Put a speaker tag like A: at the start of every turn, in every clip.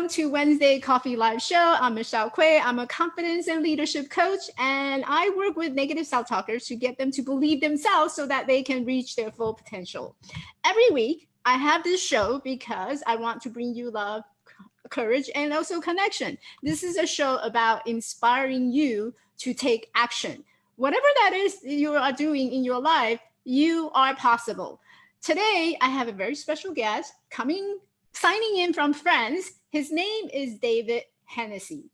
A: Welcome to Wednesday Coffee Live Show. I'm Michelle Quay. I'm a confidence and leadership coach, and I work with negative self-talkers to get them to believe themselves so that they can reach their full potential. Every week, I have this show because I want to bring you love, courage, and also connection. This is a show about inspiring you to take action. Whatever that is you are doing in your life, you are possible. Today, I have a very special guest signing in from France. His name is David Hennessey.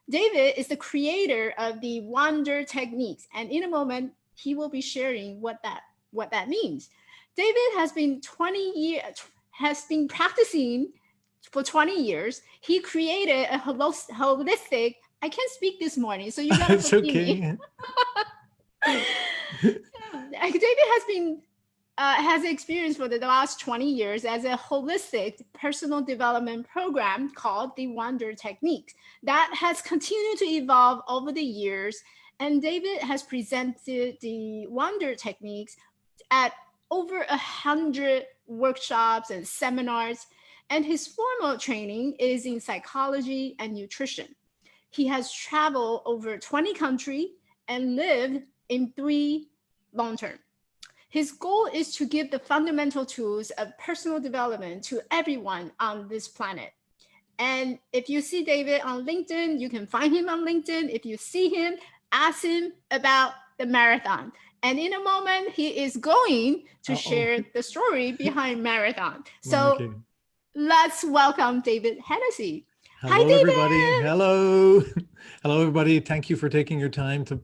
A: David is the creator of the W.O.N.D.E.R techniques, and in a moment, he will be sharing what that means. David has been practicing for 20 years. He created a holistic. I can't speak this morning, so you gotta forgive me. David has experience for the last 20 years as a holistic personal development program called the W.O.N.D.E.R techniques that has continued to evolve over the years. And David has presented the W.O.N.D.E.R techniques at over 100 workshops and seminars. And his formal training is in psychology and nutrition. He has traveled over 20 countries and lived in 3 long-term. His goal is to give the fundamental tools of personal development to everyone on this planet. And if you see David on LinkedIn, you can find him on LinkedIn. If you see him, ask him about the marathon. And in a moment, he is going to share the story behind marathon. So let's welcome David Hennessey.
B: Hello,
A: hi, David.
B: Everybody. Hello. Hello, everybody. Thank you for taking your time to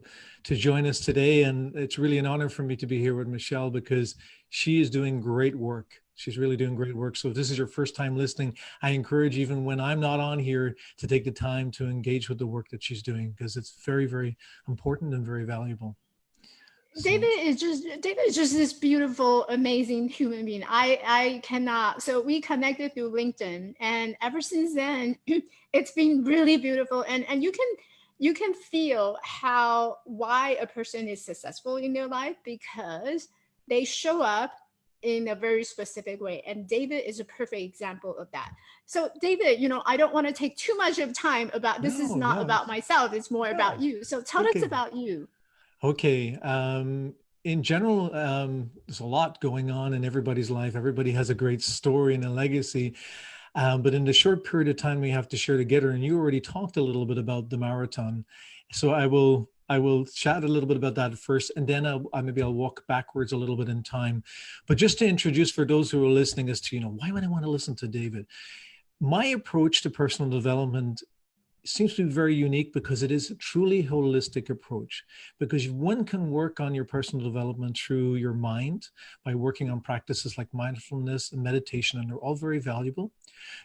B: join us today. And it's really an honor for me to be here with Michelle because she is doing great work. She's really doing great work. So if this is your first time listening, I encourage, even when I'm not on here, to take the time to engage with the work that she's doing because it's very, very important and very valuable.
A: David is just this beautiful, amazing human being. I cannot. So we connected through LinkedIn, and ever since then, it's been really beautiful. And you can feel why a person is successful in their life because they show up in a very specific way. And David is a perfect example of that. So David, I don't want to take too much of time about this. Is not about myself. It's more about you. So tell us about you.
B: Okay. In general, there's a lot going on in everybody's life. Everybody has a great story and a legacy. But in the short period of time we have to share together, and you already talked a little bit about the marathon. So I will chat a little bit about that first, and then maybe I'll walk backwards a little bit in time. But just to introduce for those who are listening as to, why would I want to listen to David? My approach to personal development seems to be very unique because it is a truly holistic approach, because one can work on your personal development through your mind by working on practices like mindfulness and meditation, and they're all very valuable.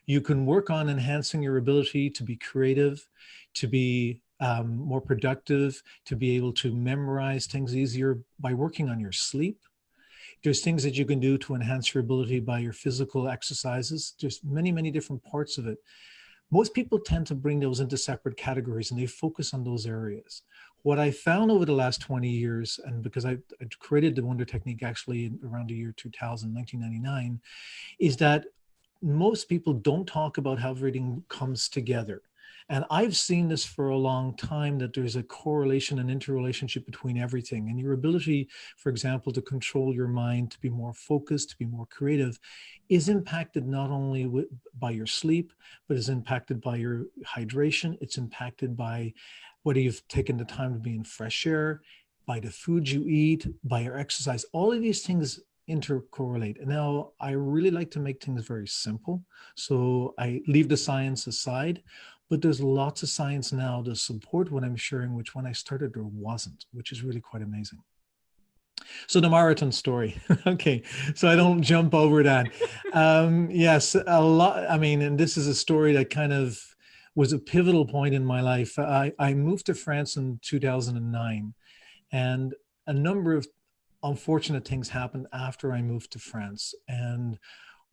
B: You can work on enhancing your ability to be creative, to be more productive, to be able to memorize things easier by working on your sleep. There's things that you can do to enhance your ability by your physical exercises. There's many, many different parts of it. Most people tend to bring those into separate categories and they focus on those areas. What I found over the last 20 years, and because I created the W.O.N.D.E.R technique actually around the year 2000, 1999, is that most people don't talk about how everything comes together. And I've seen this for a long time, that there's a correlation and interrelationship between everything. And your ability, for example, to control your mind, to be more focused, to be more creative, is impacted not only by your sleep, but is impacted by your hydration. It's impacted by whether you've taken the time to be in fresh air, by the food you eat, by your exercise. All of these things intercorrelate. And now I really like to make things very simple. So I leave the science aside. But there's lots of science now to support what I'm sharing, which when I started, there wasn't, which is really quite amazing. So the marathon story. Okay, so I don't jump over that. Yes, a lot. I mean, and this is a story that kind of was a pivotal point in my life. I moved to France in 2009, and a number of unfortunate things happened after I moved to France. And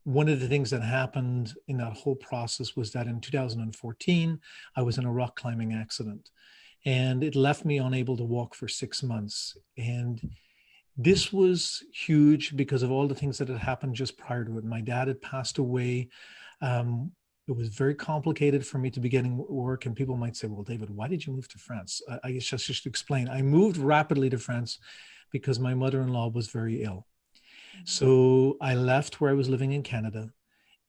B: one of the things that happened in that whole process was that in 2014, I was in a rock climbing accident, and it left me unable to walk for 6 months. And this was huge because of all the things that had happened just prior to it. My dad had passed away It was very complicated for me to be getting work. And people might say, well, David, why did you move to France? I guess just to explain, I moved rapidly to France because my mother-in-law was very ill. So I left where I was living in Canada,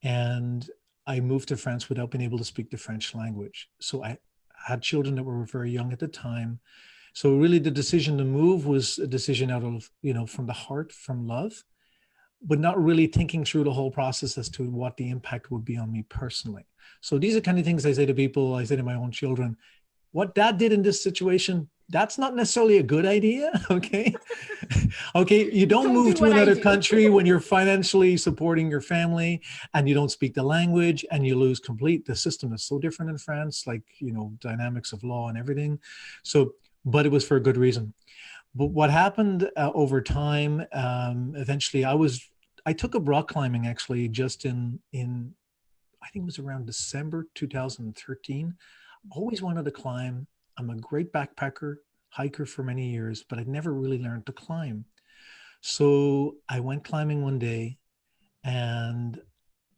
B: and I moved to France without being able to speak the French language. So I had children that were very young at the time. So really the decision to move was a decision out of, from the heart, from love, but not really thinking through the whole process as to what the impact would be on me personally. So these are kind of things I say to people, I say to my own children, what dad did in this situation, that's not necessarily a good idea. Okay. Okay. You don't move to another country when you're financially supporting your family and you don't speak the language and you lose the system is so different in France, like, dynamics of law and everything. So, but it was for a good reason. But what happened over time, eventually I took up rock climbing actually just in I think it was around December 2013. Always wanted to climb. I'm a great backpacker, hiker for many years, but I'd never really learned to climb. So I went climbing one day, and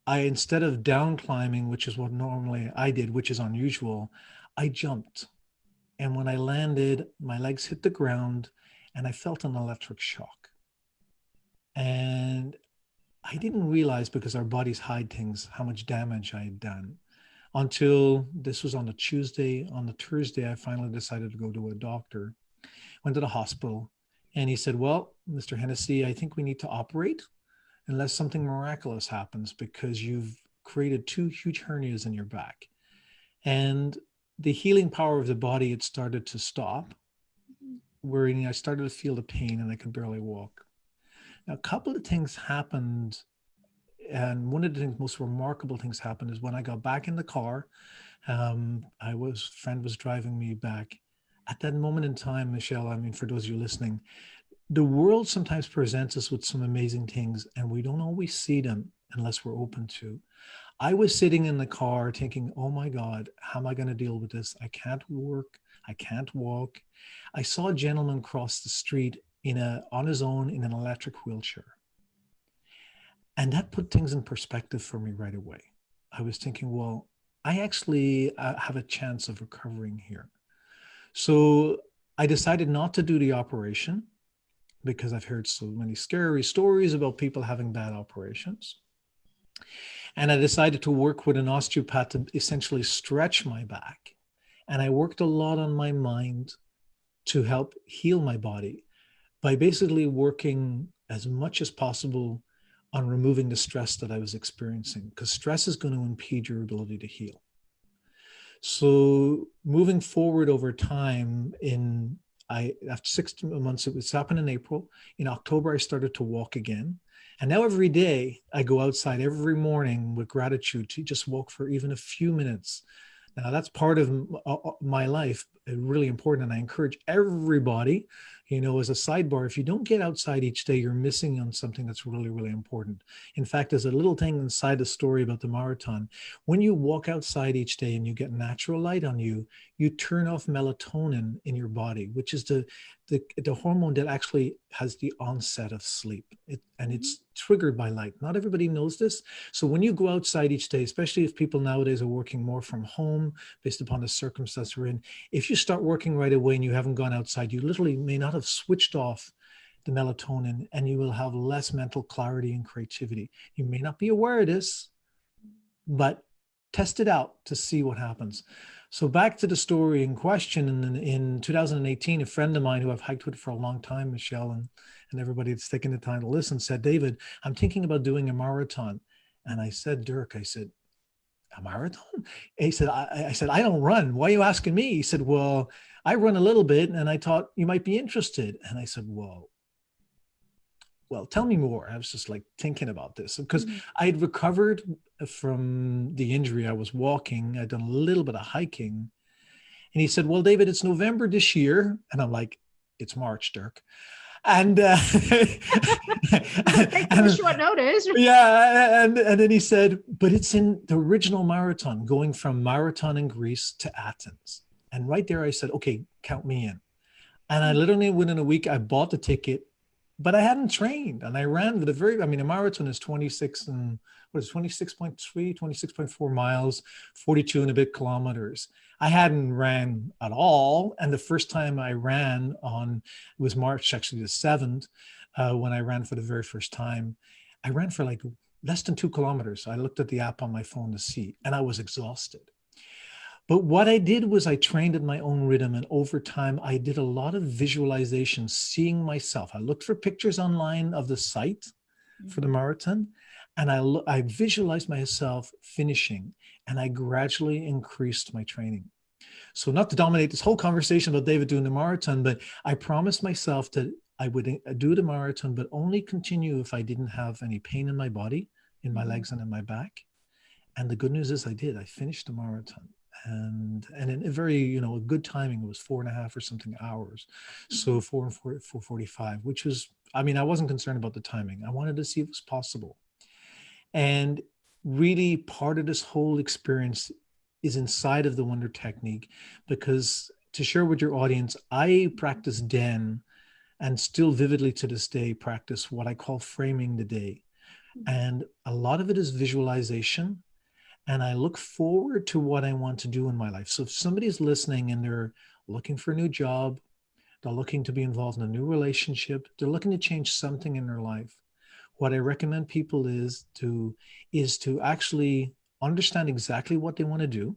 B: instead of down climbing, which is what normally I did, which is unusual, I jumped. And when I landed, my legs hit the ground and I felt an electric shock. And I didn't realize, because our bodies hide things, how much damage I had done, until this was on a Tuesday. On the Thursday, I finally decided to go to a doctor, went to the hospital, and he said, well, Mr. Hennessey, I think we need to operate unless something miraculous happens, because you've created 2 huge hernias in your back. And the healing power of the body had started to stop, where I started to feel the pain and I could barely walk. Now, a couple of things happened. And one of the most remarkable things happened is when I got back in the car, friend was driving me back. At that moment in time, Michelle, I mean, for those of you listening, the world sometimes presents us with some amazing things and we don't always see them unless we're open to. I was sitting in the car thinking, oh my God, how am I going to deal with this? I can't work. I can't walk. I saw a gentleman cross the street on his own in an electric wheelchair. And that put things in perspective for me right away. I was thinking, well, I actually have a chance of recovering here. So I decided not to do the operation because I've heard so many scary stories about people having bad operations. And I decided to work with an osteopath to essentially stretch my back. And I worked a lot on my mind to help heal my body by basically working as much as possible on removing the stress that I was experiencing, because stress is going to impede your ability to heal. So moving forward over time, after 6 months, it happened in April. In October, I started to walk again. And now every day I go outside every morning with gratitude to just walk for even a few minutes. Now that's part of my life, really important. And I encourage everybody, as a sidebar, if you don't get outside each day, you're missing on something that's really, really important. In fact, there's a little thing inside the story about the marathon. When you walk outside each day and you get natural light on you, you turn off melatonin in your body, which is the hormone that actually has the onset of sleep. And it's triggered by light. Not everybody knows this. So when you go outside each day, especially if people nowadays are working more from home based upon the circumstance we're in, if you start working right away and you haven't gone outside, you literally may not have switched off the melatonin, and you will have less mental clarity and creativity. You may not be aware of this, but test it out to see what happens. So back to the story in question, in 2018, a friend of mine who I've hiked with for a long time, Michelle, and everybody that's taken the time to listen, said, David, I'm thinking about doing a marathon. And I said, Dirk, I said, a marathon? He said, I said, I don't run. Why are you asking me? He said, well, I run a little bit and I thought you might be interested. And I said, well, tell me more. I was just like thinking about this because I had recovered from the injury. I was walking. I'd done a little bit of hiking. And he said, well, David, it's November this year. And I'm like, it's March, Dirk. And
A: take a short notice.
B: Yeah. And then he said, but it's in the original marathon, going from Marathon in Greece to Athens. And right there, I said, okay, count me in. And I literally, within a week, I bought the ticket. but I hadn't trained, and I ran the very, I mean, a marathon is 26.4 miles, 42 and a bit kilometers. I hadn't ran at all. And the first time I ran was March, actually the 7th, when I ran for the very first time. I ran for like less than 2 kilometers. I looked at the app on my phone to see, and I was exhausted. But what I did was I trained at my own rhythm. And over time, I did a lot of visualization, seeing myself. I looked for pictures online of the site for the marathon, and I visualized myself finishing, and I gradually increased my training. So not to dominate this whole conversation about David doing the marathon, but I promised myself that I would do the marathon, but only continue if I didn't have any pain in my body, in my legs and in my back. And the good news is I did. I finished the marathon. And in a very, a good timing. It was 4.5 or something hours. So 4:45, which was, I mean, I wasn't concerned about the timing. I wanted to see if it was possible. And really part of this whole experience is inside of the W.O.N.D.E.R technique, because to share with your audience, I practice W.O.N.D.E.R and still vividly to this day practice what I call framing the day. And a lot of it is visualization. And I look forward to what I want to do in my life. So if somebody's listening and they're looking for a new job, they're looking to be involved in a new relationship, they're looking to change something in their life, what I recommend people is to actually understand exactly what they want to do.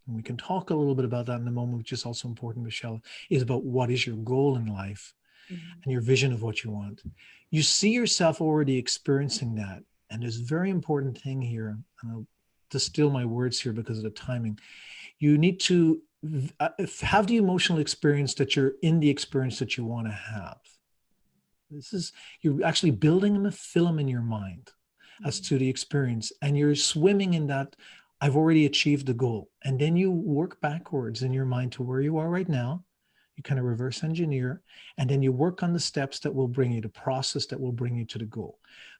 B: And we can talk a little bit about that in a moment, which is also important, Michelle, is about what is your goal in life and your vision of what you want. You see yourself already experiencing that. And there's a very important thing here, and I'll distill my words here because of the timing. You need to have the emotional experience that you're in the experience that you want to have. You're actually building a film in your mind as to the experience, and you're swimming in that. I've already achieved the goal. And then you work backwards in your mind to where you are right now. You kind of reverse engineer, and then you work on the steps that will bring you, the process that will bring you to the goal.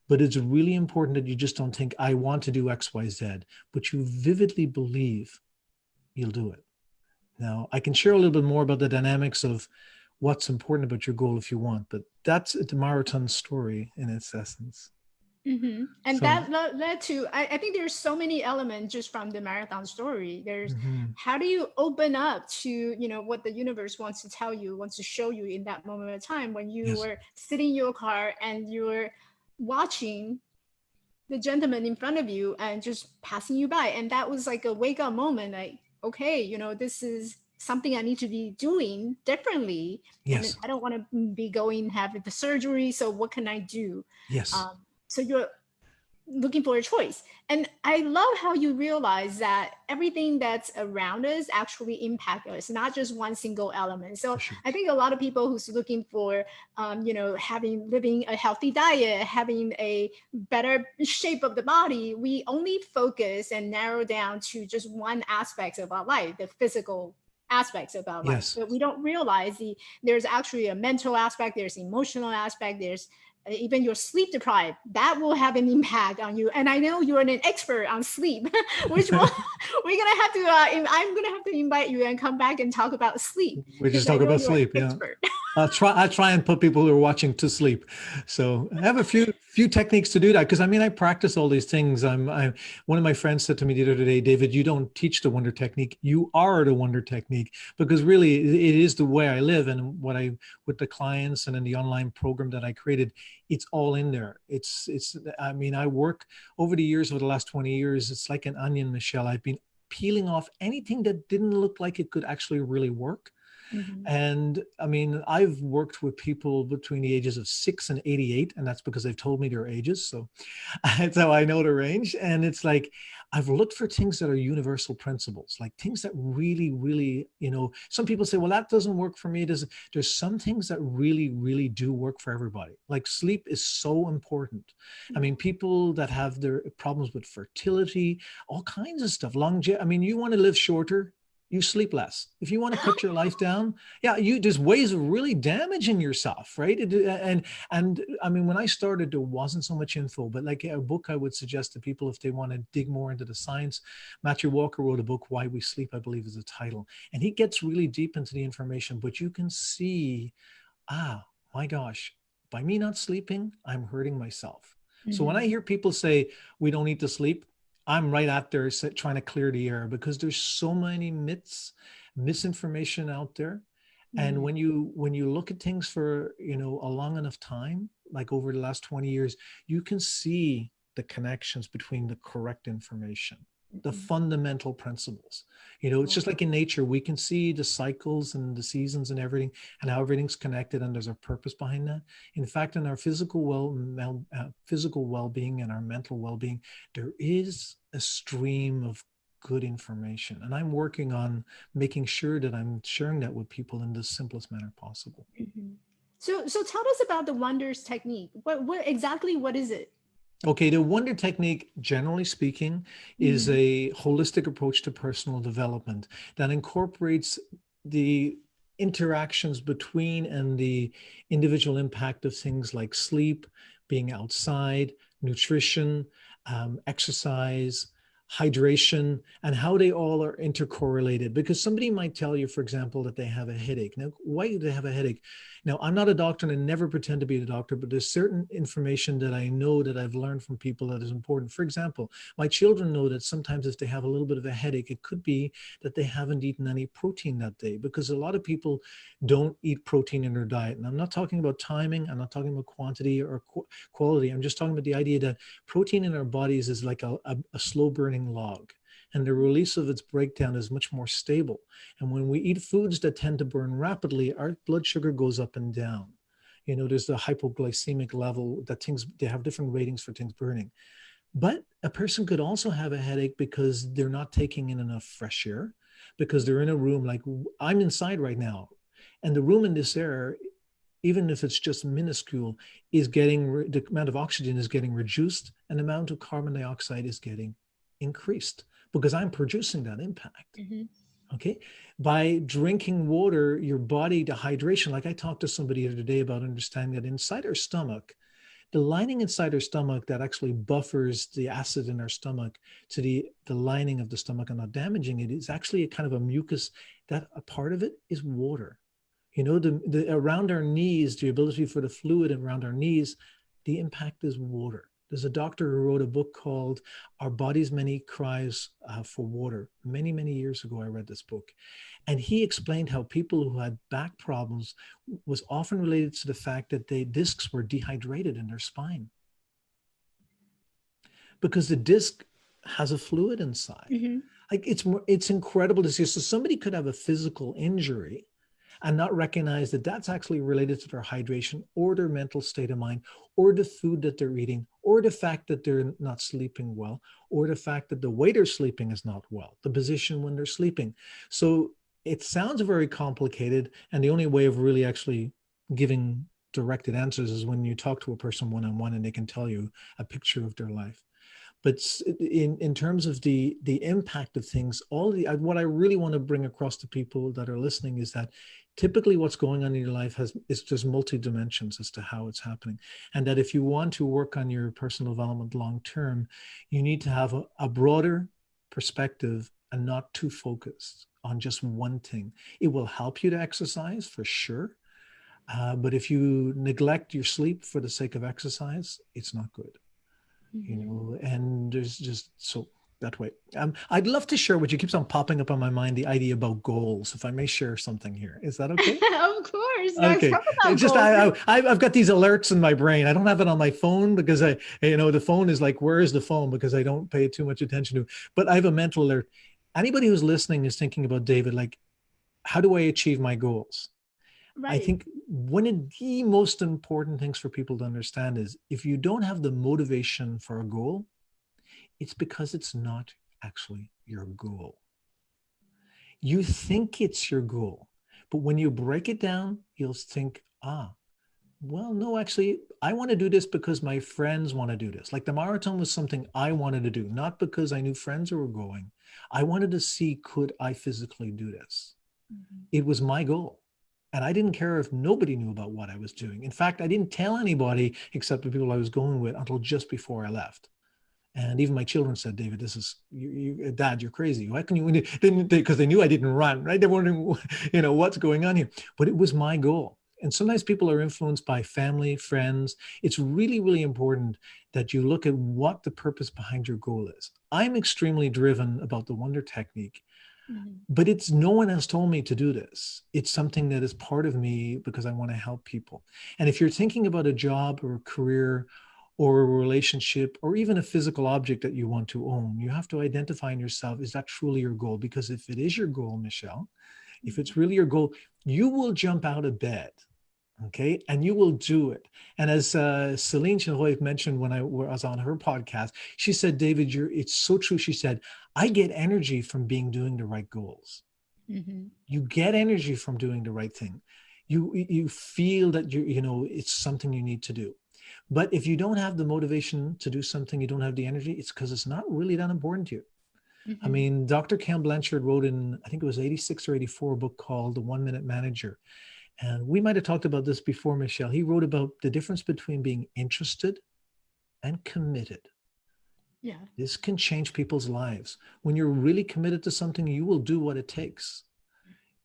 B: But it's really important that you just don't think, I want to do X, Y, Z, but you vividly believe you'll do it. Now, I can share a little bit more about the dynamics of what's important about your goal if you want, but that's the marathon story in its essence.
A: And that led to, I think there's so many elements just from the marathon story. There's how do you open up to, what the universe wants to tell you, wants to show you in that moment of time when you were sitting in your car and you were watching the gentleman in front of you and just passing you by. And that was like a wake up moment, like, okay, this is something I need to be doing differently.
B: Yes.
A: And I don't want to be going have the surgery. So what can I do?
B: Yes.
A: So you're looking for a choice. And I love how you realize that everything that's around us actually impact us, not just one single element. So I think a lot of people who's looking for, living a healthy diet, having a better shape of the body, we only focus and narrow down to just one aspect of our life, the physical aspects of our life. But we don't realize there's actually a mental aspect, there's emotional aspect, there's even your sleep deprived, that will have an impact on you. And I know you're an expert on sleep, which I'm gonna have to invite you and come back and talk about sleep.
B: We just talk about sleep. Yeah. I try and put people who are watching to sleep. So I have a few techniques to do that, because I practice all these things. One of my friends said to me the other day, David, you don't teach the W.O.N.D.E.R technique, you are the W.O.N.D.E.R technique, because really it is the way I live, and with the clients and in the online program that I created, it's all in there. I work over the years, over the last 20 years, it's like an onion, Michelle. I've been peeling off anything that didn't look like it could actually really work. And I've worked with people between the ages of 6 and 88, and that's because they've told me their ages. So that's how I know the range. And it's like, I've looked for things that are universal principles, like things that really, really, some people say, well, that doesn't work for me. There's some things that really, really do work for everybody. Like sleep is so important. People that have their problems with fertility, all kinds of stuff, longevity. You want to live shorter, you sleep less. If you want to cut your life down, there's ways of really damaging yourself, right? And when I started, there wasn't so much info, but like a book I would suggest to people if they want to dig more into the science. Matthew Walker wrote a book, Why We Sleep, I believe is the title. And he gets really deep into the information, but you can see, my gosh, By me not sleeping, I'm hurting myself. So when
A: Mhm.
B: I hear people say we don't need to sleep, I'm right out there trying to clear the air, because there's so many myths, misinformation out there. And
A: Mhm.
B: when you look at things for, a long enough time, like over the last 20 years, you can see the connections between the correct information, the
A: Mhm.
B: fundamental principles. It's
A: Right.
B: just like in nature, we can see the cycles and the seasons and everything, and how everything's connected, and there's a purpose behind that. In fact, in our physical well-being and our mental well-being, there is a stream of good information, and I'm working on making sure that I'm sharing that with people in the simplest manner possible.
A: Mhm. So tell us about the wonders technique. What is it?
B: Okay, the W.O.N.D.E.R technique, generally speaking, is
A: Mhm.
B: a holistic approach to personal development that incorporates the interactions between and the individual impact of things like sleep, being outside, nutrition, exercise, hydration, and how they all are intercorrelated. Because somebody might tell you, for example, that they have a headache. Now, why do they have a headache? Now, I'm not a doctor and I never pretend to be a doctor, but there's certain information that I know that I've learned from people that is important. For example, my children know that sometimes if they have a little bit of a headache, it could be that they haven't eaten any protein that day, because a lot of people don't eat protein in their diet. And I'm not talking about timing, I'm not talking about quantity or quality. I'm just talking about the idea that protein in our bodies is like a slow burning log, and the release of its breakdown is much more stable. And when we eat foods that tend to burn rapidly, our blood sugar goes up and down. There's the hypoglycemic level that things, they have different ratings for things burning. But a person could also have a headache because they're not taking in enough fresh air, because they're in a room like I'm inside right now. And the room in this air, even if it's just minuscule, is getting, the amount of oxygen is getting reduced, and the amount of carbon dioxide is getting increased, because I'm producing that impact.
A: Mhm.
B: Okay. By drinking water, your body, the hydration, like I talked to somebody the other day about understanding that inside our stomach, the lining inside our stomach that actually buffers the acid in our stomach to the lining of the stomach and not damaging it, is actually a kind of a mucus, that a part of it is water. The around our knees, the ability for the fluid around our knees, the impact is water. There's a doctor who wrote a book called Our Body's Many Cries for Water. Many, many years ago, I read this book. And he explained how people who had back problems was often related to the fact that the discs were dehydrated in their spine, because the disc has a fluid inside.
A: Mhm.
B: Like it's incredible to see. So somebody could have a physical injury and not recognize that that's actually related to their hydration or their mental state of mind, or the food that they're eating, or the fact that they're not sleeping well, or the fact that the way they're sleeping is not well, the position when they're sleeping. So it sounds very complicated. And the only way of really actually giving directed answers is when you talk to a person one-on-one and they can tell you a picture of their life. But in terms of the impact of things, what I really want to bring across to people that are listening is that typically what's going on in your life is just multi dimensions as to how it's happening, and that if you want to work on your personal development long term, you need to have a broader perspective and not too focused on just one thing. It will help you to exercise for sure, but if you neglect your sleep for the sake of exercise, it's not good.
A: Mhm.
B: And there's just so that way. I'd love to share what you keeps on popping up on my mind, the idea about goals. If I may share something here, is that okay?
A: Of course. Let's
B: Okay.
A: talk about
B: It's just
A: goals.
B: I've got these alerts in my brain. I don't have it on my phone because the phone is like, where is the phone? Because I don't pay too much attention to. But I have a mental alert. Anybody who's listening is thinking about David, like, how do I achieve my goals? I
A: Right.
B: think one of the most important things for people to understand is if you don't have the motivation for a goal, it's because it's not actually your goal. You think it's your goal, but when you break it down, you'll think, well, no, actually, I want to do this because my friends want to do this. Like the marathon was something I wanted to do, not because I knew friends who were going. I wanted to see, could I physically do this?
A: Mhm.
B: It was my goal. And I didn't care if nobody knew about what I was doing. In fact, I didn't tell anybody except the people I was going with until just before I left. And even my children said, David, this is, Dad, you're crazy. Why can you, because they knew I didn't run, right? They're wondering, what's going on here. But it was my goal. And sometimes people are influenced by family, friends. It's really, really important that you look at what the purpose behind your goal is. I'm extremely driven about the Wonder technique,
A: Mhm.
B: but it's no one has told me to do this. It's something that is part of me because I want to help people. And if you're thinking about a job or a career or a relationship or even a physical object that you want to own, you have to identify in yourself, is that truly your goal? Because if it is your goal, Michelle, if
A: Mhm.
B: it's really your goal, you will jump out of bed, okay, and you will do it. And as Celine Chenoy mentioned when I was on her podcast, she said, David, it's so true. She said, I get energy from doing the right goals.
A: Mhm.
B: You get energy from doing the right thing. You feel that it's something you need to do. But if you don't have the motivation to do something, you don't have the energy, it's because it's not really that important to you. I
A: Mhm.
B: mean, Dr. Ken Blanchard wrote in, I think it was 86 or 84, a book called The 1 Minute Manager. And we might have talked about this before, Michelle. He wrote about the difference between being interested and committed.
A: Yeah.
B: This can change people's lives. When you're really committed to something, you will do what it takes.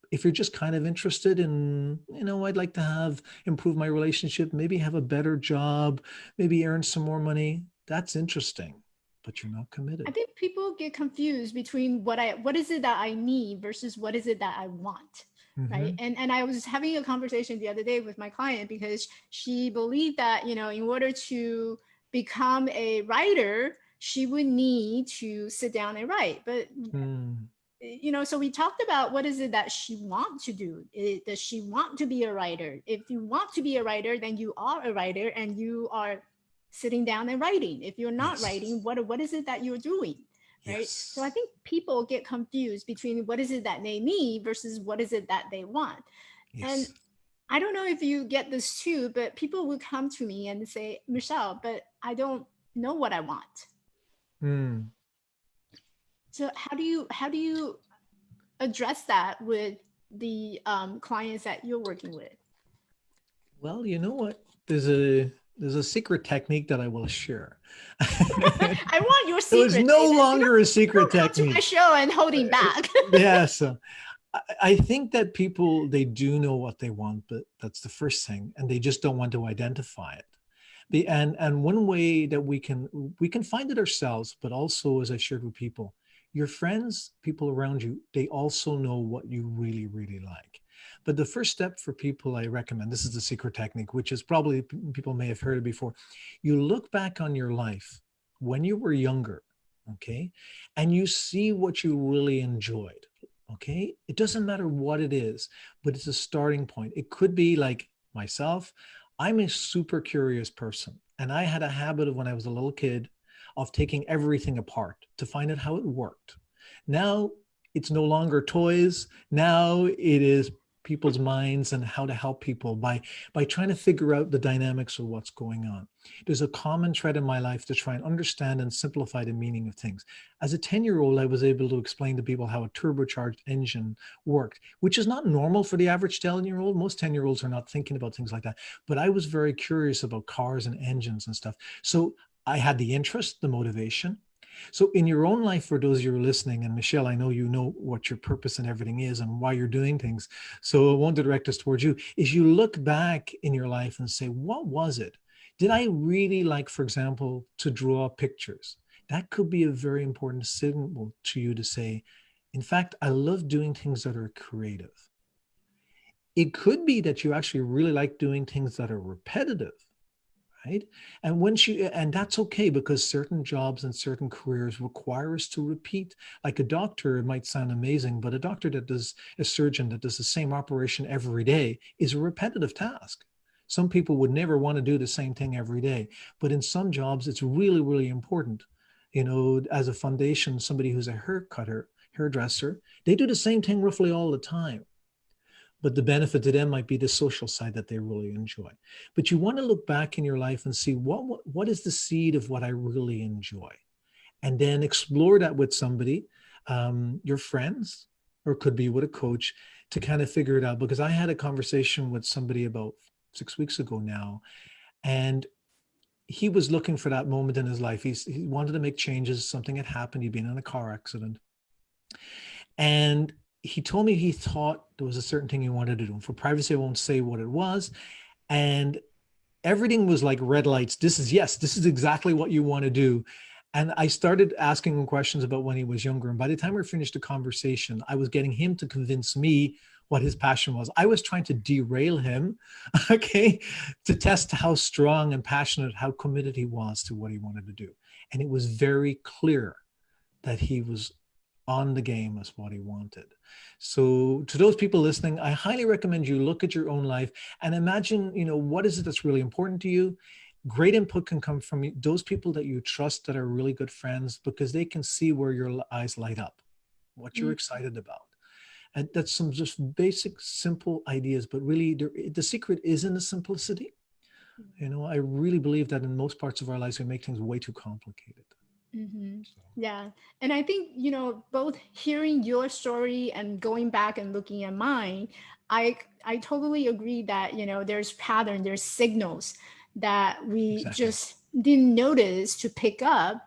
B: If you're just kind of interested in, I'd like to improve my relationship, maybe have a better job, maybe earn some more money, that's interesting, but you're not
A: I
B: committed.
A: think people get confused between what is it that I need versus what is it that I want. Right.
B: Mm-hmm.
A: And I was having a conversation the other day with my client because she believed that, in order to become a writer, she would need to sit down and write. But
B: Mm.
A: so we talked about what is it that she wants to do. Does she want to be a writer? If you want to be a writer, then you are a writer and you are sitting down and writing. If you're not
B: Yes.
A: writing, what is it that you're doing? Right. So I
B: Yes.
A: think people get confused between what is it that they need versus what is it that they want. And
B: Yes.
A: I don't know if you get this too, but people will come to me and say, Michelle, but I don't know what I want.
B: Mm.
A: So how do you address that with the clients that you're working with?
B: Well, you know what? There's a secret technique that I will share.
A: I want your
B: It was
A: secret,
B: no
A: David.
B: longer a
A: Don't
B: secret
A: come to my
B: technique.
A: show and holding back.
B: Yes. I think that people, they do know what they want, but that's the first thing, and they just don't want to identify it. And one way that we can find it ourselves, but also, as I shared with people, your friends, people around you, they also know what you really, really like. But the first step for people, I recommend, this is the secret technique, which is probably people may have heard it before. You look back on your life when you were younger, okay, and you see what you really enjoyed. Okay, it doesn't matter what it is, but it's a starting point. It could be like myself. I'm a super curious person. And I had a habit of when I was a little kid of taking everything apart to find out how it worked. Now it's no longer toys. Now it is people's minds and how to help people by trying to figure out the dynamics of what's going on. There's a common thread in my life to try and understand and simplify the meaning of things. As a 10-year-old, I was able to explain to people how a turbocharged engine worked, which is not normal for the average 10-year-old. Most 10-year-olds are not thinking about things like that. But I was very curious about cars and engines and stuff. So I had the interest, the motivation. So in your own life, for those of you who are listening, and Michelle, I know you know what your purpose and everything is and why you're doing things. So I won't direct this towards you. Is you look back in your life and say, what was it? Did I really like, for example, to draw pictures? That could be a very important signal to you to say, in fact, I love doing things that are creative. It could be that you actually really like doing things that are repetitive, right? And that's okay, because certain jobs and certain careers require us to repeat. Like a doctor, it might sound amazing, but a surgeon that does the same operation every day is a repetitive task. Some people would never want to do the same thing every day, but in some jobs, it's really, really important. As a foundation, somebody who's a hairdresser, they do the same thing roughly all the time, but the benefit to them might be the social side that they really enjoy. But you want to look back in your life and see what is the seed of what I really enjoy, and then explore that with somebody, your friends, or it could be with a coach, to kind of figure it out. Because I had a conversation with somebody about 6 weeks ago now, and he was looking for that moment in his life. He wanted to make changes. Something had happened. He'd been in a car accident, and he told me he thought there was a certain thing he wanted to do. And for privacy, I won't say what it was. And everything was like red lights. This is, yes, this is exactly what you want to do. And I started asking him questions about when he was younger. And by the time we finished the conversation, I was getting him to convince me what his passion was. I was trying to derail him, okay, to test how strong and passionate, how committed he was to what he wanted to do. And it was very clear that he was on the game as what he wanted. So to those people listening, I highly recommend you look at your own life and imagine, what is it that's really important to you? Great input can come from those people that you trust that are really good friends, because they can see where your eyes light up, what you're excited about. And that's some just basic, simple ideas, but really the secret is in the simplicity. I really believe that in most parts of our lives, we make things way too complicated.
A: Mm-hmm. Yeah. And I think, both hearing your story and going back and looking at mine, I totally agree that, there's pattern, there's signals that we just didn't notice to pick up,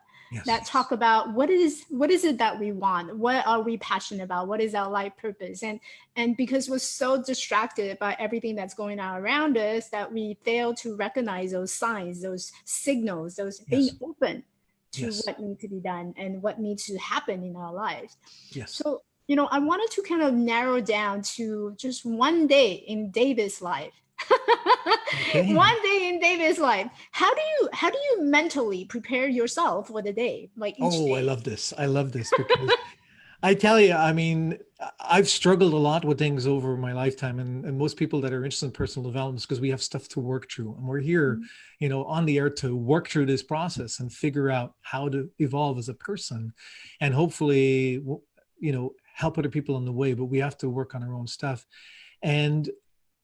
A: that talk about what is it that we want? What are we passionate about? What is our life purpose? And because we're so distracted by everything that's going on around us, that we fail to recognize those signs, those signals, those being open to what needs to be done and what needs to happen in our lives. So, I wanted to kind of narrow down to just one day in David's life. One day in David's life. How do you mentally prepare yourself for the day? Like each day?
B: I love this. I love this because I tell you, I mean, I've struggled a lot with things over my lifetime, and most people that are interested in personal development, because we have stuff to work through, and we're here, on the air to work through this process and figure out how to evolve as a person, and hopefully, help other people on the way. But we have to work on our own stuff. And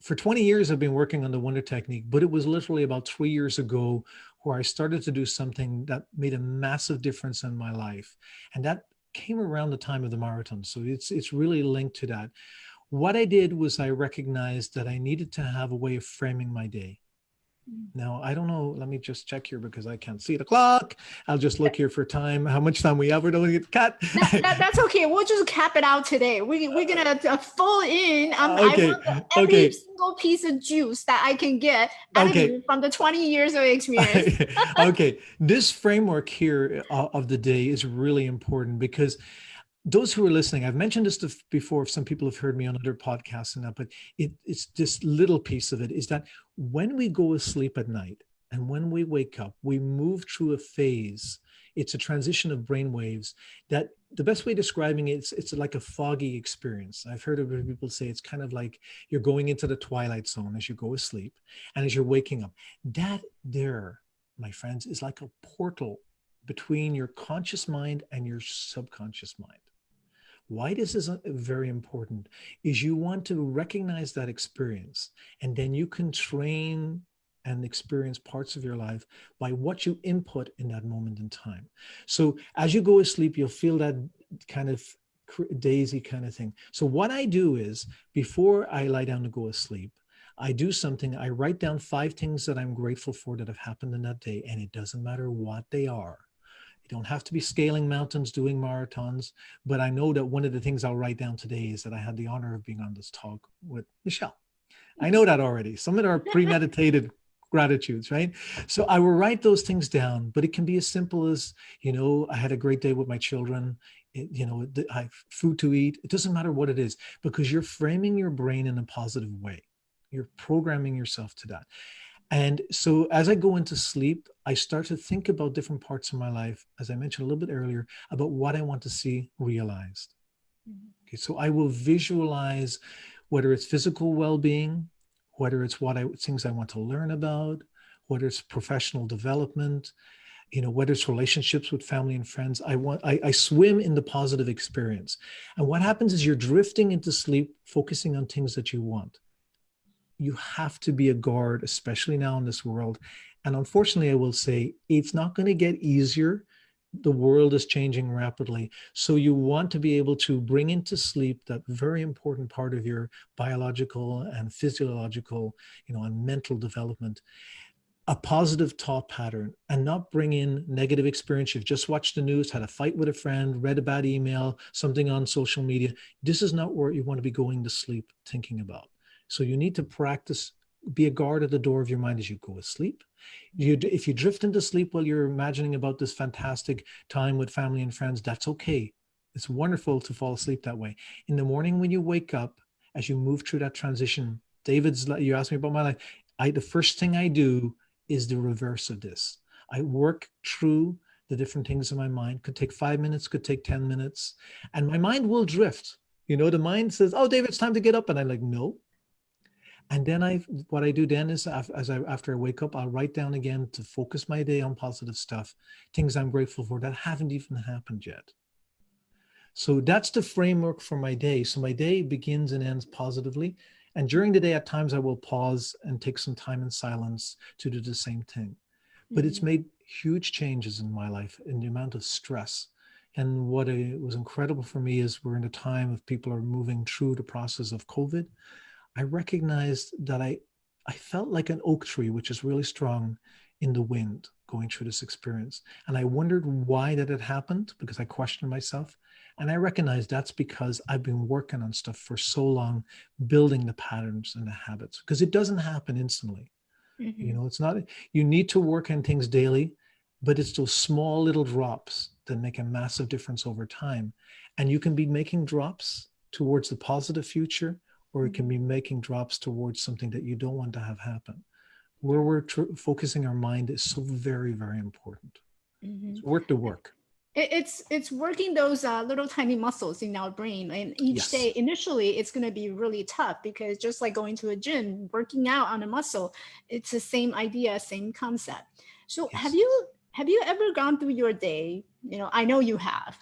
B: for 20 years, I've been working on the W.O.N.D.E.R technique, but it was literally about 3 years ago where I started to do something that made a massive difference in my life, and that came around the time of the marathon. So it's really linked to that. What I did was I recognized that I needed to have a way of framing my day. Now, I don't know. Let me just check here because I can't see the clock. I'll just look here for time. How much time we have? We don't get cut.
A: That's okay. We'll just cap it out today. We're going to full in. I want every single piece of juice that I can get out of you from the 20 years of experience.
B: Okay. This framework here of the day is really important because those who are listening, I've mentioned this before, if some people have heard me on other podcasts and that, but it's this little piece of it is that when we go to sleep at night and when we wake up, we move through a phase. It's a transition of brain waves that the best way of describing it, it's like a foggy experience. I've heard of people say it's kind of like you're going into the twilight zone as you go to sleep and as you're waking up. That there, my friends, is like a portal between your conscious mind and your subconscious mind. Why this is very important is you want to recognize that experience, and then you can train and experience parts of your life by what you input in that moment in time. So as you go to sleep, you'll feel that kind of daisy kind of thing. So what I do is before I lie down to go to sleep, I do something. I write down 5 things that I'm grateful for that have happened in that day, and it doesn't matter what they are. You don't have to be scaling mountains, doing marathons, but I know that one of the things I'll write down today is that I had the honor of being on this talk with Michelle. I know that already. Some of them are premeditated gratitudes, right? So I will write those things down, but it can be as simple as, I had a great day with my children. I have food to eat. It doesn't matter what it is, because you're framing your brain in a positive way. You're programming yourself to that. And so as I go into sleep, I start to think about different parts of my life, as I mentioned a little bit earlier, about what I want to see realized. Okay, so I will visualize whether it's physical well-being, whether it's things I want to learn about, whether it's professional development, whether it's relationships with family and friends. I swim in the positive experience. And what happens is you're drifting into sleep, focusing on things that you want. You have to be a guard, especially now in this world. And unfortunately, I will say it's not going to get easier. The world is changing rapidly. So you want to be able to bring into sleep that very important part of your biological and physiological, and mental development. a positive thought pattern and not bring in negative experience. You've just watched the news, had a fight with a friend, read a bad email, something on social media. This is not where you want to be going to sleep thinking about. So you need to practice, be a guard at the door of your mind as you go to sleep. If you drift into sleep while you're imagining about this fantastic time with family and friends, that's okay. It's wonderful to fall asleep that way. In the morning when you wake up, as you move through that transition, you asked me about my life. The first thing I do is the reverse of this. I work through the different things in my mind. Could take 5 minutes, could take 10 minutes. And my mind will drift. The mind says, oh, David, it's time to get up. And I'm like, no. And then what I do then is after I wake up, I'll write down again to focus my day on positive stuff, things I'm grateful for that haven't even happened yet. So that's the framework for my day. So my day begins and ends positively. And during the day, at times I will pause and take some time in silence to do the same thing. But it's made huge changes in my life in the amount of stress. And what was incredible for me is we're in a time of people are moving through the process of COVID. I recognized that I felt like an oak tree, which is really strong in the wind going through this experience. And I wondered why that had happened, because I questioned myself. And I recognized that's because I've been working on stuff for so long, building the patterns and the habits, because it doesn't happen instantly. It's not, you need to work on things daily, but it's those small little drops that make a massive difference over time. And you can be making drops towards the positive future, or it can be making drops towards something that you don't want to have happen. Where we're focusing our mind is so very, very important. It's work to work.
A: It's working those little tiny muscles in our brain, and each day initially it's going to be really tough, because just like going to a gym, working out on a muscle, it's the same idea, same concept. So have you ever gone through your day? I know you have.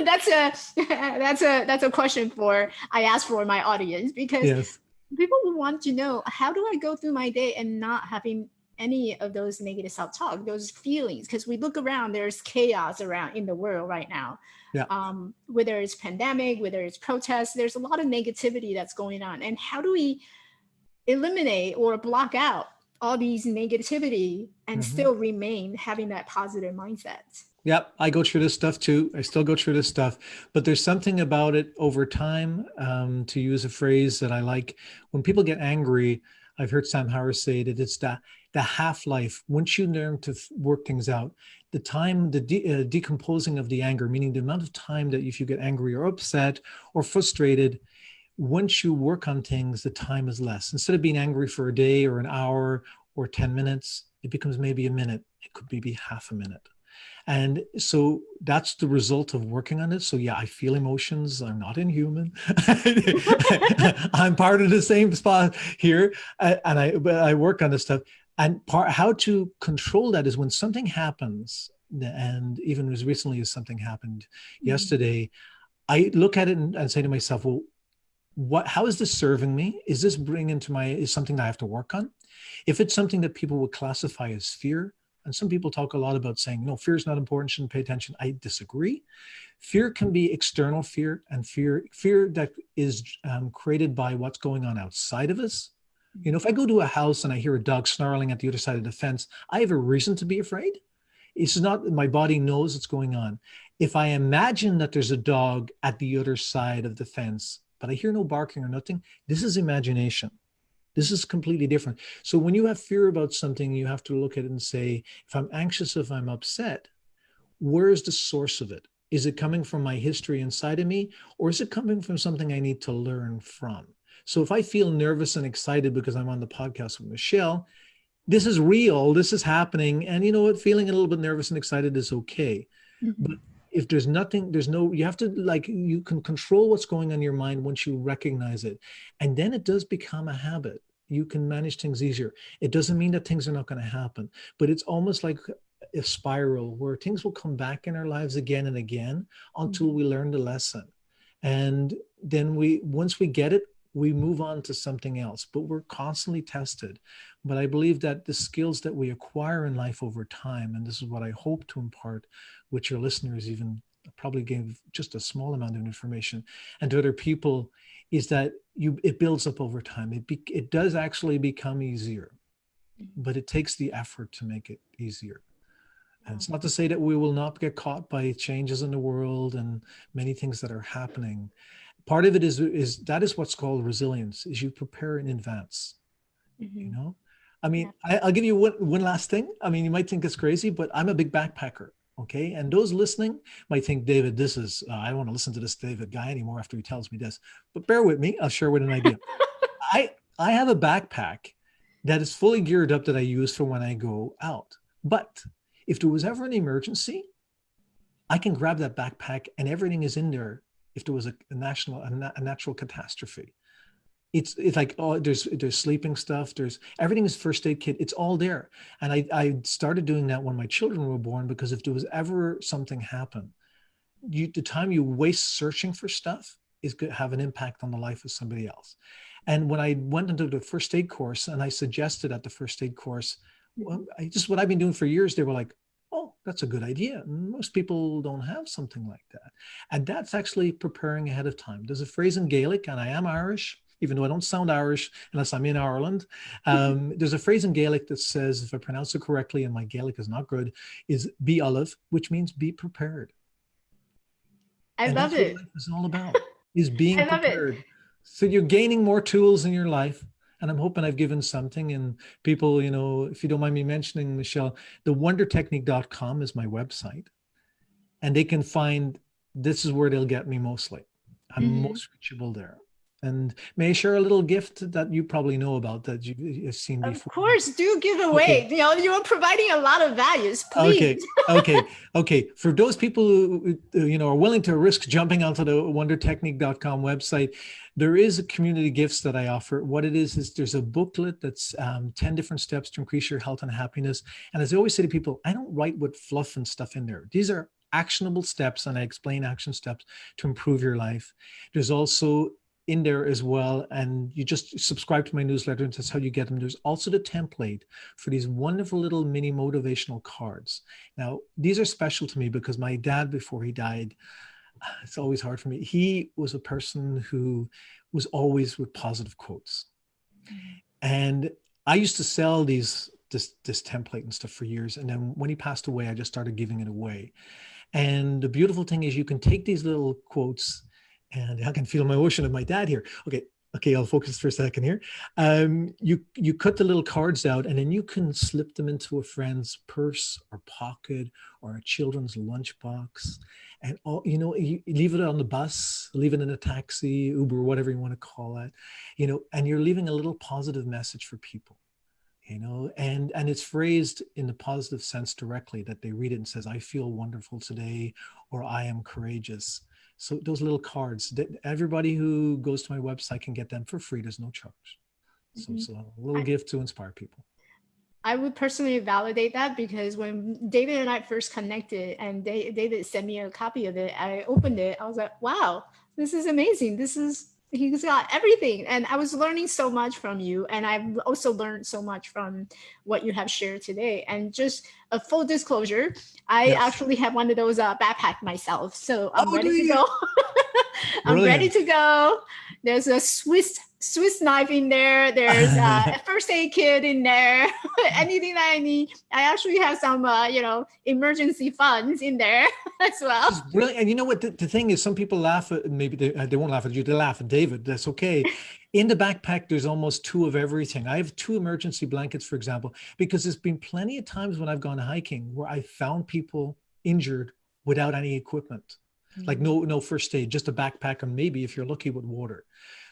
A: that's a question I ask for my audience, because people will want to know, how do I go through my day and not having any of those negative self-talk, those feelings? Because we look around, there's chaos around in the world right now. Whether it's pandemic, whether it's protests, there's a lot of negativity that's going on. And how do we eliminate or block out all these negativity and still remain having that positive mindset?
B: Yep, I go through this stuff too. I still go through this stuff, but there's something about it over time. To use a phrase that I like, when people get angry, I've heard Sam Harris say that it's the half-life. Once you learn to work things out, the time, the decomposing of the anger, meaning the amount of time that if you get angry or upset or frustrated, once you work on things, the time is less. Instead of being angry for a day or an hour or 10 minutes, it becomes maybe a minute. It could be half a minute. And so that's the result of working on it. So yeah, I feel emotions. I'm not inhuman. I'm part of the same spot here. And I work on this stuff. And how to control that is when something happens, and even as recently as something happened yesterday, I look at it and say to myself, well, how is this serving me? Is this is something that I have to work on? If it's something that people would classify as fear, and some people talk a lot about saying, no, fear is not important, shouldn't pay attention. I disagree. Fear can be external fear, and fear that is created by what's going on outside of us. If I go to a house and I hear a dog snarling at the other side of the fence, I have a reason to be afraid. It's not, my body knows what's going on. If I imagine that there's a dog at the other side of the fence, but I hear no barking or nothing, this is imagination. This is completely different. So when you have fear about something, you have to look at it and say, if I'm anxious, if I'm upset, where is the source of it? Is it coming from my history inside of me, or is it coming from something I need to learn from? So if I feel nervous and excited because I'm on the podcast with Michelle, this is real, this is happening. And you know what, feeling a little bit nervous and excited is okay. But if there's nothing, you have to, you can control what's going on in your mind once you recognize it. And then it does become a habit. You can manage things easier. It doesn't mean that things are not going to happen, but it's almost like a spiral where things will come back in our lives again and again until we learn the lesson. And then once we get it, we move on to something else, but we're constantly tested. But I believe that the skills that we acquire in life over time, and this is what I hope to impart with your listeners, even probably gave just a small amount of information, and to other people, is that it builds up over time. It does actually become easier. but it takes the effort to make it easier. And
A: Wow.
B: it's not to say that we will not get caught by changes in the world and many things that are happening. Part of it is that is what's called resilience, is you prepare in advance, you
A: Mhm.
B: know? I
A: Yeah.
B: mean, I'll give you one last thing. I mean, you might think it's crazy, but I'm a big backpacker. Okay. And those listening might think, David, this is, I don't want to listen to this David guy anymore after he tells me this, but bear with me. I'll share with an idea. I have a backpack that is fully geared up that I use for when I go out. But if there was ever an emergency, I can grab that backpack and everything is in there. If there was a natural catastrophe, it's like, oh, there's sleeping stuff, there's everything is first aid kit, it's all there. And I started doing that when my children were born, because if there was ever something happen, the time you waste searching for stuff is going to have an impact on the life of somebody else. And when I went into the first aid course and I suggested at the first aid course, well, what I've been doing for years, they were like, oh, that's a good idea. Most people don't have something like that. And that's actually preparing ahead of time. There's a phrase in Gaelic, and I am Irish, even though I don't sound Irish unless I'm in Ireland. There's a phrase in Gaelic that says, if I pronounce it correctly, and my Gaelic is not good, is be olive, which means be prepared.
A: I
B: And
A: love
B: that's what
A: it.
B: life is all about, is being
A: I love it.
B: prepared. So you're gaining more tools in your life. And I'm hoping I've given something. And people, if you don't mind me mentioning, Michelle, the wondertechnique.com is my website. And they can find, this is where they'll get me mostly. I'm most reachable there. And may I share a little gift that you probably know about, that you've seen
A: Of
B: before?
A: course, do give
B: Okay.
A: away. You are providing a lot of values.
B: Okay.
A: Please.
B: Okay. For those people who are willing to risk jumping onto the wondertechnique.com website, there is a community gifts that I offer. What it is there's a booklet that's 10 different steps to increase your health and happiness. And as I always say to people, I don't write with fluff and stuff in there. These are actionable steps, and I explain action steps to improve your life. There's also in there as well, and you just subscribe to my newsletter, and that's how you get them. There's also the template for these wonderful little mini motivational cards. Now, these are special to me because my dad, before he died, it's always hard for me. He was a person who was always with positive quotes. And I used to sell this template and stuff for years. And then when he passed away, I just started giving it away. And the beautiful thing is you can take these little quotes, and I can feel my ocean of my dad here. Okay, I'll focus for a second here. You cut the little cards out, and then you can slip them into a friend's purse or pocket or a children's lunchbox, and you leave it on the bus, leave it in a taxi, Uber, whatever you want to call it, and you're leaving a little positive message for people. And it's phrased in the positive sense directly, that they read it and says, I feel wonderful today, or I am courageous. So those little cards, everybody who goes to my website can get them for free. There's no charge. So it's a little gift to inspire people.
A: I would personally validate that, because when David and I first connected and David sent me a copy of it, I opened it. I was like, wow, this is amazing. He's got everything. And I was learning so much from you. And I've also learned so much from what you have shared today. And just a full disclosure, I actually have one of those backpack myself. So I'm ready to go. I'm ready to go. There's a Swiss knife in there. There's a first aid kit in there. Anything that I need. I actually have some, emergency funds in there as well.
B: It's brilliant. And you know what? The thing is, some people laugh at, maybe they won't laugh at you. They laugh at David. That's okay. In the backpack, there's almost two of everything. I have 2 emergency blankets, for example, because there's been plenty of times when I've gone hiking where I found people injured without any equipment. Like no first aid, just a backpack, and maybe if you're lucky with water.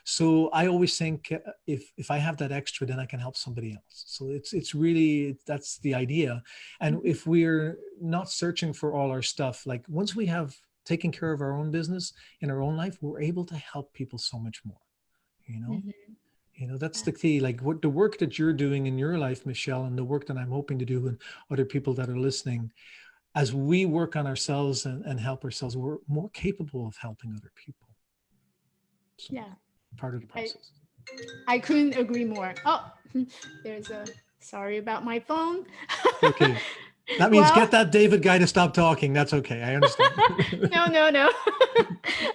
B: So I always think if I have that extra, then I can help somebody else. So it's really, that's the idea. And if we're not searching for all our stuff, like once we have taken care of our own business in our own life, we're able to help people so much more. That's the key. Like what the work that you're doing in your life, Michelle, and the work that I'm hoping to do, and other people that are listening, as we work on ourselves and help ourselves, we're more capable of helping other people. So part of the process.
A: I couldn't agree more. Oh, there's sorry about my phone.
B: Okay. That means get that David guy to stop talking. That's okay. I understand.
A: No.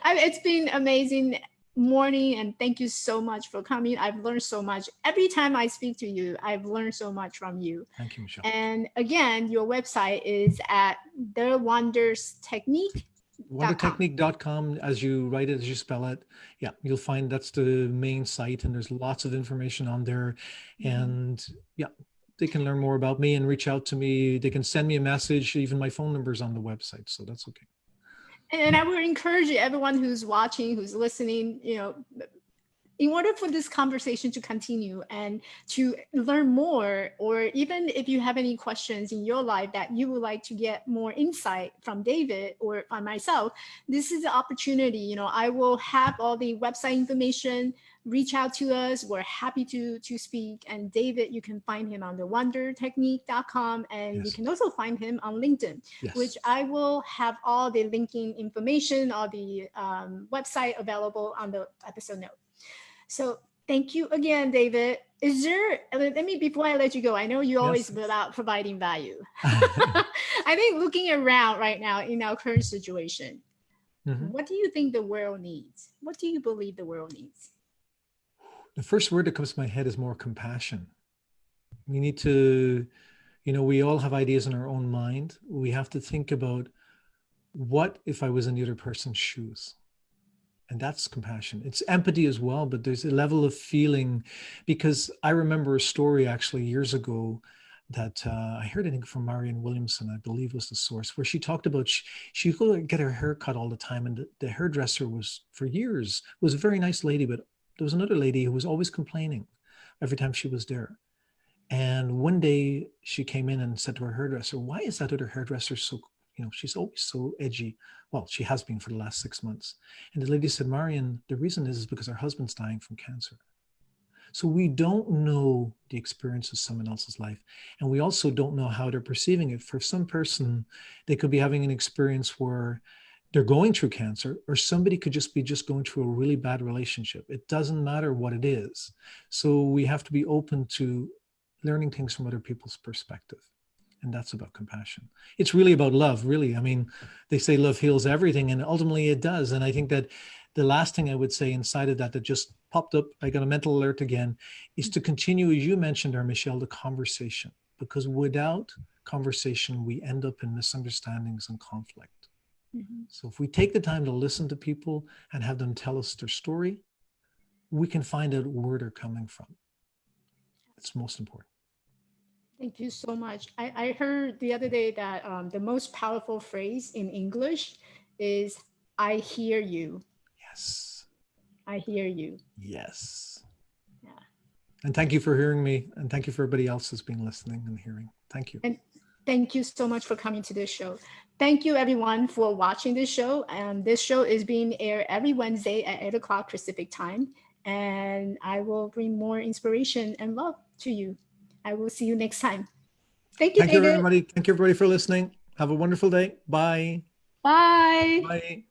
A: It's been amazing morning, and thank you so much for coming. I've learned so much. Every time I speak to you, I've learned so much from you.
B: Thank you, Michelle.
A: And again, your website is at thewonderstechnique.com.
B: WONDERtechnique.com, as you write it, as you spell it. Yeah, you'll find that's the main site, and there's lots of information on there. And yeah, they can learn more about me and reach out to me. They can send me a message. Even my phone number is on the website, so that's okay.
A: And I would encourage everyone who's watching, who's listening, in order for this conversation to continue and to learn more, or even if you have any questions in your life that you would like to get more insight from David or from myself, this is the opportunity. I will have all the website information. Reach out to us. We're happy to speak. And David, you can find him on the WONDERtechnique.com, and
B: Yes.
A: you can also find him on LinkedIn,
B: Yes.
A: which I will have all the linking information, all the website available on the episode note. So thank you again, David. Is there, before I let you go, I know you always about providing value. I think looking around right now in our current situation, what do you think the world needs? What do you believe the world needs?
B: The first word that comes to my head is more compassion. We need to, we all have ideas in our own mind. We have to think about, what if I was in the other person's shoes? And that's compassion. It's empathy as well, but there's a level of feeling, because I remember a story actually years ago that I heard, I think from Marianne Williamson, I believe was the source, where she talked about she go get her hair cut all the time, and the hairdresser was, for years, was a very nice lady, but there was another lady who was always complaining every time she was there. And one day she came in and said to her hairdresser, "Why is that other hairdresser so, she's always so edgy?" Well, she has been for the last 6 months. And the lady said, "Marian, the reason is because her husband's dying from cancer." So we don't know the experience of someone else's life. And we also don't know how they're perceiving it. For some person, they could be having an experience where they're going through cancer, or somebody could just be going through a really bad relationship. It doesn't matter what it is. So we have to be open to learning things from other people's perspective. And that's about compassion. It's really about love, really. I mean, they say love heals everything, and ultimately it does. And I think that the last thing I would say inside of that just popped up, I got a mental alert again, is to continue, as you mentioned there, Michelle, the conversation. Because without conversation, we end up in misunderstandings and conflict. So if we take the time to listen to people and have them tell us their story, we can find out where they're coming from. It's most important.
A: Thank you so much. I heard the other day that the most powerful phrase in English is, "I hear you."
B: Yes.
A: I hear you.
B: Yes.
A: Yeah.
B: And thank you for hearing me. And thank you for everybody else who's been listening and hearing. Thank you.
A: And thank you so much for coming to this show. Thank you everyone for watching this show. And this show is being aired every Wednesday at 8 o'clock Pacific time. And I will bring more inspiration and love to you. I will see you next time. Thank you, David.
B: Everybody. Thank you, everybody, for listening. Have a wonderful day. Bye.
A: Bye.
B: Bye.